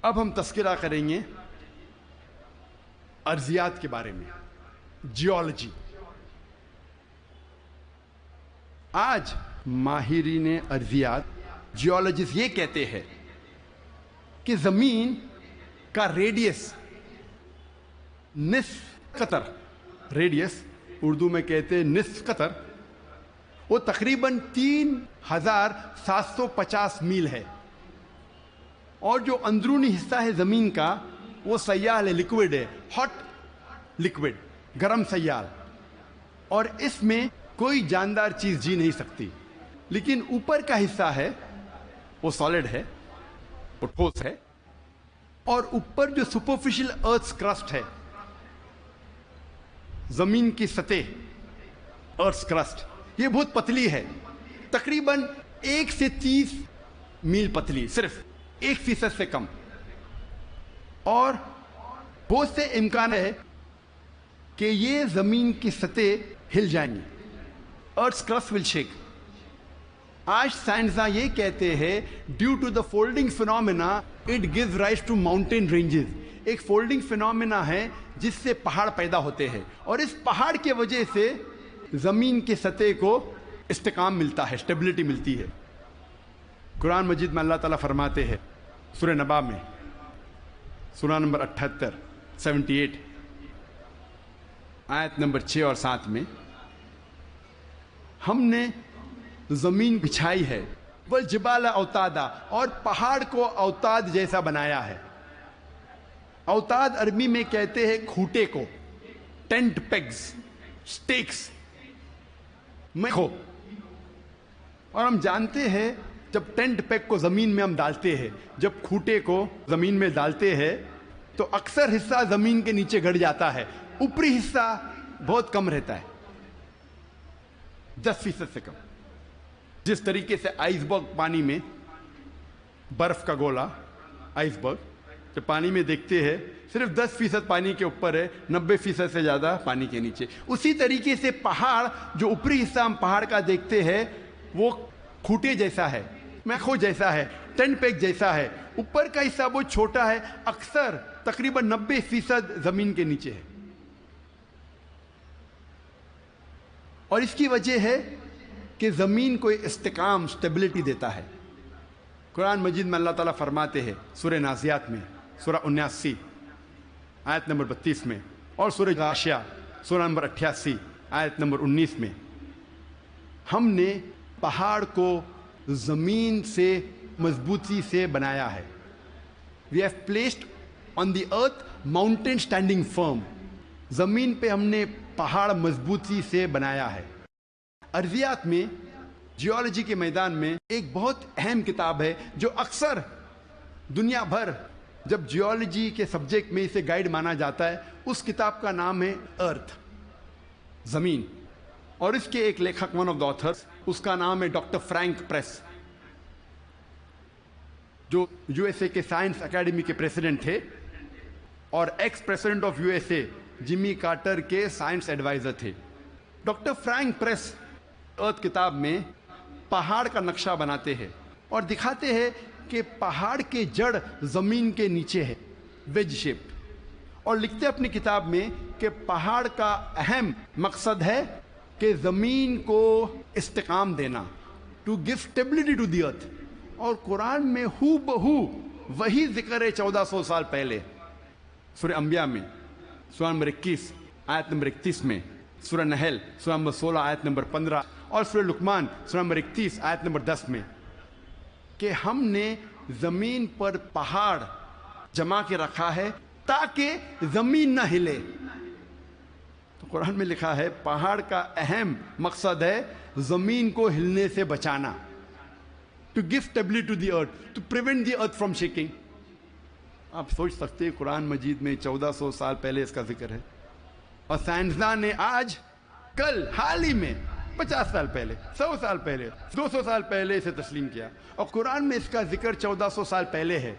اب ہم تذکرہ کریں گے ارضیات کے بارے میں، جیولوجی۔ آج ماہرین ارضیات، جیولوجسٹ یہ کہتے ہیں کہ زمین کا ریڈیس نصف قطر، ریڈیس اردو میں کہتے ہیں نصف قطر، وہ تقریباً 3750 میل ہے، اور جو اندرونی حصہ ہے زمین کا وہ سیال ہے، لکوڈ ہے، ہاٹ لکوڈ، گرم سیال، اور اس میں کوئی جاندار چیز جی نہیں سکتی۔ لیکن اوپر کا حصہ ہے وہ سالڈ ہے، وہ ٹھوس ہے، اور اوپر جو سپرفیشل ارتھ کرسٹ ہے، زمین کی سطح، ارتھ کرسٹ، یہ بہت پتلی ہے، تقریباً 1 سے 30 میل پتلی، صرف 1% سے کم، اور بہت سے امکان ہے کہ یہ زمین کی سطح ہل جائیں گی، ارتھ کرسٹ ول شیک۔ آج سائنسداں یہ کہتے ہیں due to the folding phenomena it gives rise to mountain ranges, ایک فولڈنگ فینومینا ہے جس سے پہاڑ پیدا ہوتے ہیں، اور اس پہاڑ کی وجہ سے زمین کی سطح کو استحکام ملتا ہے، اسٹیبلٹی ملتی ہے۔ قرآن مجید میں اللہ تعالیٰ فرماتے ہیں سورہ نبا میں، سورہ نمبر 78 78 آیت نمبر 6 اور 7 میں، ہم نے زمین بچھائی ہے، والجبال اوتادا، اور پہاڑ کو اوتاد جیسا بنایا ہے۔ اوتاد عربی میں کہتے ہیں کھوٹے کو، ٹینٹ پیگز، سٹیکس، میخو، اور ہم جانتے ہیں جب ٹینٹ پیگ کو زمین میں ہم ڈالتے ہیں، جب کھوٹے کو زمین میں ڈالتے ہیں تو اکثر حصہ زمین کے نیچے گڑ جاتا ہے، اوپری حصہ بہت کم رہتا ہے، 10% سے کم۔ جس طریقے سے آئس برگ پانی میں، برف کا گولا آئس برگ جو پانی میں دیکھتے ہیں صرف 10% پانی کے اوپر ہے، 90% سے زیادہ پانی کے نیچے، اسی طریقے سے پہاڑ جو اوپری حصہ ہم پہاڑ کا دیکھتے ہیں وہ کھوٹے جیسا ہے، میخو جیسا ہے، ٹینٹ پیگ جیسا ہے، اوپر کا حصہ بہت چھوٹا ہے، اکثر تقریباً 90% زمین کے نیچے ہے۔ اور اس کی وجہ ہے کہ زمین کو استحکام، اسٹیبلٹی دیتا ہے۔ قرآن مجید میں اللہ تعالیٰ فرماتے ہیں سورہ نازیات میں، سورہ 79 آیت نمبر 32 میں، اور سورہ غاشیہ سورہ نمبر 88 آیت نمبر 19 میں، ہم نے پہاڑ کو زمین سے مضبوطی سے بنایا ہے۔ We have placed on the earth mountain standing firm، زمین پہ ہم نے پہاڑ مضبوطی سے بنایا ہے۔ ارضیات میں، جیولوجی کے میدان میں ایک بہت اہم کتاب ہے جو اکثر دنیا بھر جب جیولوجی کے سبجیکٹ میں اسے گائیڈ مانا جاتا ہے، اس کتاب کا نام ہے ارتھ، زمین، اور اس کے ایک لیکھک، ون آف دا آتھرس، اس کا نام ہے ڈاکٹر فرینک پریس، جو یو ایس اے کے سائنس اکیڈمی کے پریزیڈنٹ تھے اور ex president of U S A Jimmy Carter کے سائنس ایڈوائزر تھے۔ ڈاکٹر فرینک پریس ارتھ کتاب میں پہاڑ کا نقشہ بناتے ہیں اور دکھاتے ہیں کہ پہاڑ کے جڑ زمین کے نیچے ہے، ویج شیپ، اور لکھتے اپنی کتاب میں کہ پہاڑ کا اہم مقصد ہے کہ زمین کو استحکام دینا، to give stability to the earth. اور قرآن میں ہو بہو وہی ذکر ہے 1400 سال پہلے، سورہ انبیاء میں سورہ نمبر 21 آیت نمبر 31 میں، سورہ نحل سورہ نمبر 16 آیت نمبر 15، اور سورہ لقمان سورہ نمبر 31 آیت نمبر 10 میں، کہ ہم نے زمین پر پہاڑ جمع کے رکھا ہے تاکہ زمین نہ ہلے۔ تو قرآن میں لکھا ہے پہاڑ کا اہم مقصد ہے زمین کو ہلنے سے بچانا، to give stability to the earth, to prevent the earth from shaking. آپ سوچ سکتے ہیں قرآن مجید میں 1400 سال پہلے اس کا ذکر ہے، اور سائنسداں نے آج کل حال ہی میں 50 سال پہلے، 100 سال پہلے، 200 سال پہلے اسے تسلیم کیا، اور قرآن میں اس کا ذکر 1400 سال پہلے ہے۔